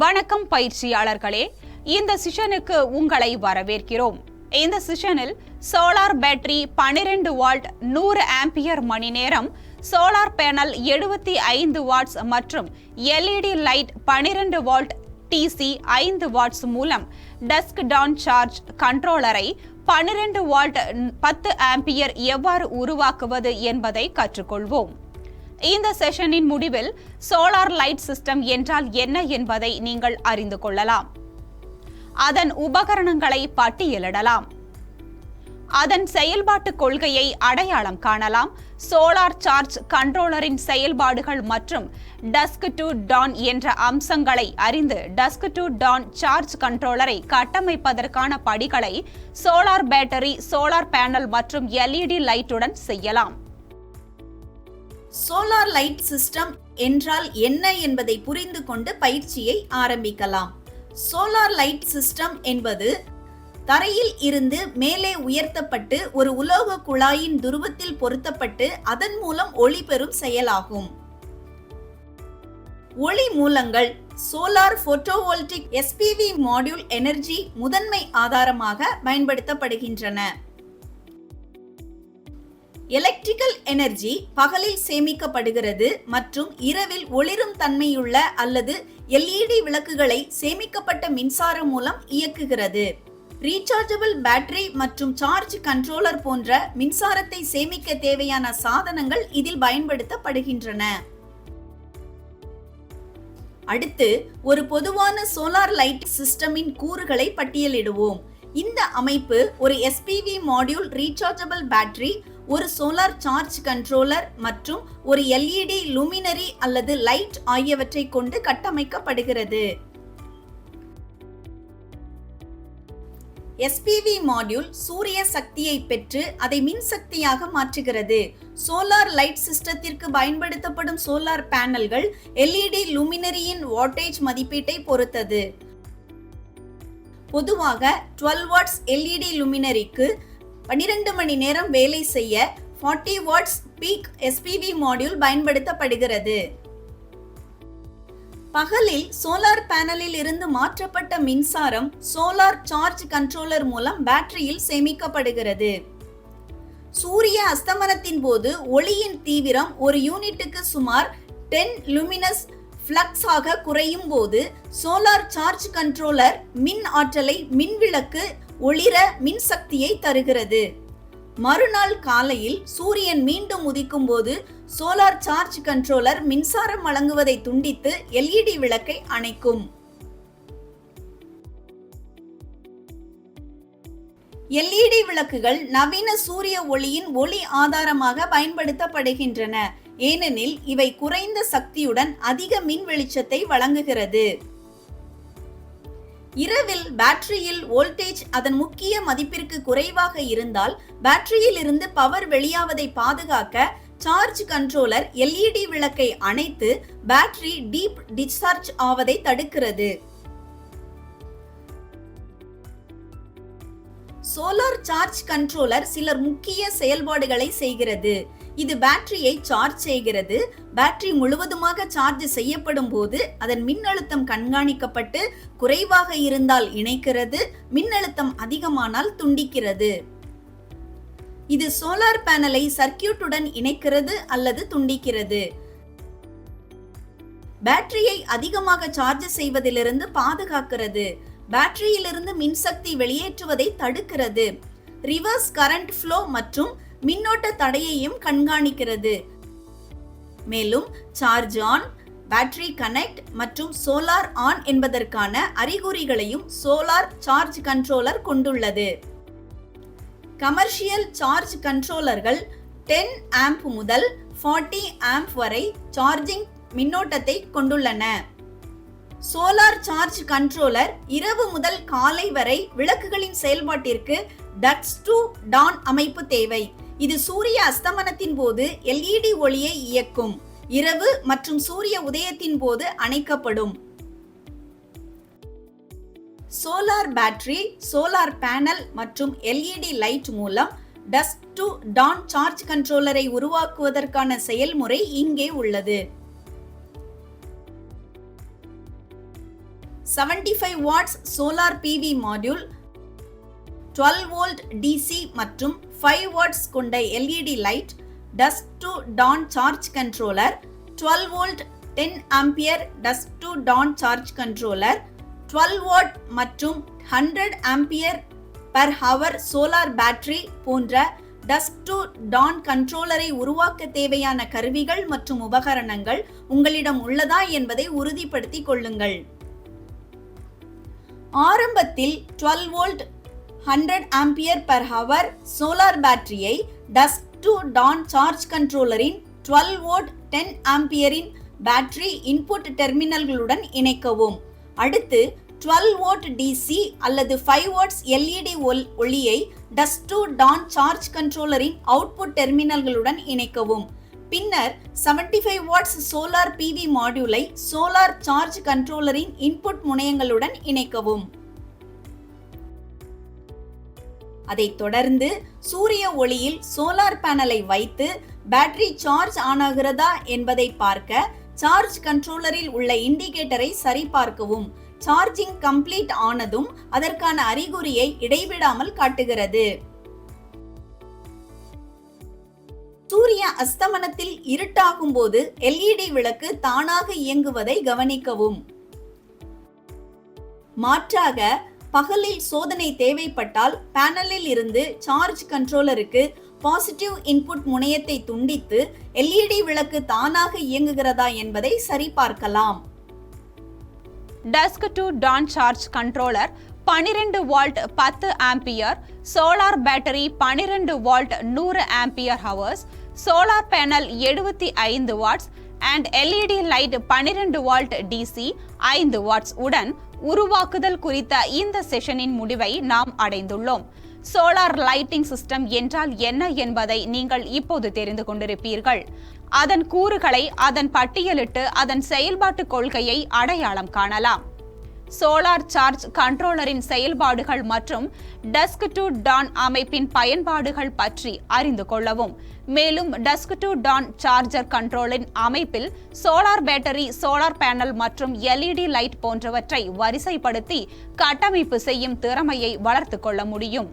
வணக்கம் பயிற்சியாளர்களே, இந்த செஷனுக்கு உங்களை வரவேற்கிறோம். இந்த செஷனில் சோலார் பேட்டரி 12 வால்ட் 100 ஆம்பியர் மணி நேரம், சோலார் பேனல் 75 வாட்ஸ் மற்றும் LED light 12 volt DC 5 watts மூலம் டஸ்க் டான் சார்ஜ் கண்ட்ரோலரை 12 வால்ட் 10 ஆம்பியர் எவ்வாறு உருவாக்குவது என்பதை கற்றுக்கொள்வோம். இந்த செஷனின் முடிவில் சோலார் லைட் சிஸ்டம் என்றால் என்ன என்பதை நீங்கள் அறிந்து கொள்ளலாம். அதன் உபகரணங்களை பட்டியலிடலாம். அதன் செயல்பாட்டு கொள்கையை அடையாளம் காணலாம். சோலார் சார்ஜ் கண்ட்ரோலரின் செயல்பாடுகள் மற்றும் டஸ்க் டு டான் என்ற அம்சங்களை அறிந்து டஸ்க் டு டான் சார்ஜ் கண்ட்ரோலரை கட்டமைப்பதற்கான படிகளை சோலார் பேட்டரி, சோலார் பேனல் மற்றும் எல்இடி லைட்டுடன் செய்யலாம். சோலார் லைட் சிஸ்டம் என்றால் என்ன என்பதை புரிந்து கொண்டு பயிற்சியை ஆரம்பிக்கலாம். சோலார் லைட் சிஸ்டம் என்பது தரையில் இருந்து மேலே உயர்த்தப்பட்டு ஒரு உலோக குழாயின் துருவத்தில் பொருத்தப்பட்டு அதன் மூலம் ஒளி பெறும் செயலாகும். ஒளி மூலங்கள் சோலார் போட்டோவோல்டிக் எஸ்பிவி மாடியூல் எனர்ஜி முதன்மை ஆதாரமாக பயன்படுத்தப்படுகின்றன. எலக்ட்ரிக்கல் எனர்ஜி பகலில் சேமிக்கப்படுகிறது மற்றும் இரவில் ஒளிரும் தன்மையுள்ள அல்லது எல்இடி விளக்குகளை சேமிக்கப்பட்ட மின்சாரம் மூலம் இயக்குகிறது. ரீசார்ஜபிள் பேட்டரி மற்றும் சார்ஜ் கண்ட்ரோலர் போன்ற மின்சாரத்தை சேமிக்க தேவையான சாதனங்கள் இதில் பயன்படுத்தப்படுகின்றன. அடுத்து ஒரு பொதுவான சோலார் லைட் சிஸ்டமின் கூறுகளை பட்டியலிடுவோம். இந்த அமைப்பு ஒரு எஸ்பிவி மாடியூல், ரீசார்ஜபிள் பேட்டரி, ஒரு சோலார் சார்ஜ் கண்ட்ரோலர் மற்றும் ஒரு எல்இடி லூமினரி அல்லது லைட் ஆகியவற்றை கொண்டு கட்டமைக்கப்படுகிறது. எஸ்பிவி மாடியூல் சூரிய சக்தியை பெற்று அதை மின்சக்தியாக மாற்றுகிறது. சோலார் லைட் சிஸ்டத்திற்கு பயன்படுத்தப்படும் சோலார் பேனல்கள் எல்இடி லூமினரியின் வாட்டேஜ் மதிப்பீட்டை பொறுத்தது. பொதுவாக 12 வாட்ஸ் எல்இடி லூமினரிக்கு 12 மணி நேரம் வேலை செய்ய 40 வாட்ஸ் பீக் எஸ்பிவி மாடியூல் பயன்படுத்தப்படுகிறது. பகலில் சோலார் பேனலில் இருந்து மாற்றப்பட்ட மின்சாரம் சோலார் சார்ஜ் கண்ட்ரோலர் மூலம் பேட்டரியில் சேமிக்கப்படுகிறது. சூரிய அஸ்தமனத்தின் போது ஒளியின் தீவிரம் ஒரு யூனிட்டுக்கு சுமார் 10 லூமினஸ் ஃப்ளக்ஸ் ஆக குறையும் போது சோலார் சார்ஜ் கண்ட்ரோலர் மின் ஆற்றலை மின்விளக்கு ஒளிர மின்சக்தியை தருகிறது. மறுநாள் காலையில் சூரியன் மீண்டும் உதிக்கும் போது சோலார் சார்ஜ் கண்ட்ரோலர் மின்சாரம் வழங்குவதை துண்டித்து எல்இடி விளக்கை அணைக்கும். எல்இடி விளக்குகள் நவீன சூரிய ஒளியின் ஒளி ஆதாரமாக பயன்படுத்தப்படுகின்றன, ஏனெனில் இவை குறைந்த சக்தியுடன் அதிக மின் வெளிச்சத்தை வழங்குகிறது. இரவில் பேட்டரியில் வோல்டேஜ் அதன் முக்கிய மதிப்பிற்கு குறைவாக இருந்தால் பேட்டரியில் இருந்து பவர் வெளியாவதை பாதுகாக்க சார்ஜ் கண்ட்ரோலர் எல்இடி விளக்கை அணைத்து பேட்டரி டீப் டிஸ்சார்ஜ் ஆவதை தடுக்கிறது. சோலார் சார்ஜ் கண்ட்ரோலர் சில முக்கிய செயல்பாடுகளை செய்கிறது. இது பேட்டரியை சார்ஜ் செய்கிறது. பேட்டரி முழுவதுமாக சார்ஜ் செய்யப்படும் போது அதன் மின்னழுத்தம் கண்காணிக்கப்பட்டு குறைவாக இருந்தால் இணைக்கிறது, மின்னழுத்தம் அதிகமானால் துண்டிக்கிறது. இது சோலார் பேனலை சர்க்கியூட்டுடன் இணைக்கிறது அல்லது துண்டிக்கிறது. பேட்டரியை அதிகமாக சார்ஜ் செய்வதிலிருந்து பாதுகாக்கிறது. பேட்டரியிலிருந்து மின்சக்தி வெளியேற்றுவதை தடுக்கிறது. ரிவர்ஸ் கரண்ட் ஃப்ளோ மற்றும் மின்னோட்ட தடையையும் கண்காணிக்கிறது. மேலும் சார்ஜ் ஆன், பேட்டரி கனெக்ட் மற்றும் சோலார் ஆன் என்பதற்கான அறிகுறிகளையும் சோலார் சார்ஜ் கண்ட்ரோலர் கொண்டுள்ளது. கமர்ஷியல் சார்ஜ் கண்ட்ரோலர்கள் 10 ஆம்ப் முதல் 40 ஆம்ப் வரை சார்ஜிங் மின்னோட்டத்தை கொண்டுள்ளன. சோலார் சார்ஜ் கண்ட்ரோலர் இரவு முதல் காலை வரை விளக்குகளின் செயல்பாட்டிற்கு டஸ்க் டு டான் அமைப்பு தேவை. இது சூரிய அஸ்தமனத்தின் போது எல்இடி ஒளியை இயக்கும். இரவு மற்றும் சூரிய உதயத்தின் போது அணைக்கப்படும். சோலார் பேட்டரி, சோலார் பேனல் மற்றும் எல்இடி லைட் மூலம் டஸ்க் டு டான் சார்ஜ் கண்ட்ரோலரை உருவாக்குவதற்கான செயல்முறை இங்கே உள்ளது. 75 watts solar PV module, 12 volt DC மற்றும் 5 watts கொண்ட LED light, dusk to dawn charge controller, 12 volt 10 ampere dusk to dawn charge controller, 12 watt மற்றும் 100 ampere per hour solar battery போன்ற dusk to dawn கண்ட்ரோலரை உருவாக்க தேவையான கருவிகள் மற்றும் உபகரணங்கள் உங்களிடம் உள்ளதா என்பதை உறுதிப்படுத்திக் கொள்ளுங்கள். ஆரம்பத்தில் 12 volt 100 ampere per hour solar பேட்டரியை dusk to dawn சார்ஜ் கண்ட்ரோலரின் 12 வோல்ட் 10 ஆம்பியரின் பேட்டரி இன்புட் டெர்மினல்களுடன் இணைக்கவும். அடுத்து 12 வோல்ட் DC அல்லது 5 வாட்ஸ் LED ஒளியை dusk to dawn சார்ஜ் கண்ட்ரோலரின் அவுட்புட் டெர்மினல்களுடன் இணைக்கவும். பின்னர் 75 வாட்ஸ் சோலார் PV மாடியூலை சோலார் சார்ஜ் கண்ட்ரோலரின் இன்புட் முனையங்களுடன் இணைக்கவும். அதைத் தொடர்ந்து சூரிய ஒளியில் சோலார் பேனலை வைத்து பேட்டரி சார்ஜ் ஆனாகிறதா என்பதை பார்க்க சார்ஜ் கண்ட்ரோலரில் உள்ள இண்டிகேட்டரை சரிபார்க்கவும். சார்ஜிங் கம்ப்ளீட் ஆனதும் அதற்கான அறிகுறியை இடைவிடாமல் காட்டுகிறது. சூரிய அஸ்தமனத்தில் இருட்டாகும் போது LED விளக்கு தானாக இயங்குவதை கவனிக்கவும். மாற்றாக பகலில் சோதனை தேவைப்பட்டால் பேனலில் இருந்து சார்ஜ் கண்ட்ரோலருக்கு பாசிட்டிவ் இன்புட் முனையத்தை துண்டித்து LED விளக்கு தானாக இயங்குகிறதா என்பதை சரிபார்க்கலாம். Dusk to dawn charge controller 12 volt 10 ampere, solar battery 12 volt 100 ampere hours, solar panel 75 watts and LED light 12 volt DC 5 watts உடன் உருவாக்குதல் குறித்த இந்த செஷனின் முடிவை நாம் அடைந்துள்ளோம். சோலார் லைட்டிங் சிஸ்டம் என்றால் என்ன என்பதை நீங்கள் இப்போது தெரிந்து கொண்டிருப்பீர்கள். அதன் கூறுகளை அதன் பட்டியலிட்டு அதன் செயல்பாட்டு கொள்கையை அடையாளம் காணலாம். சோலார் சார்ஜ் கண்ட்ரோலரின் செயல்பாடுகள் மற்றும் டஸ்க் டு டான் அமைப்பின் பயன்பாடுகள் பற்றி அறிந்து கொள்ளவும். மேலும் டஸ்க் டு டான் சார்ஜர் கண்ட்ரோலின் அமைப்பில் சோலார் பேட்டரி, சோலார் பேனல் மற்றும் LED லைட் போன்றவற்றை வரிசைப்படுத்தி கட்டமைப்பு செய்யும் திறமையை வளர்த்துக் கொள்ள முடியும்.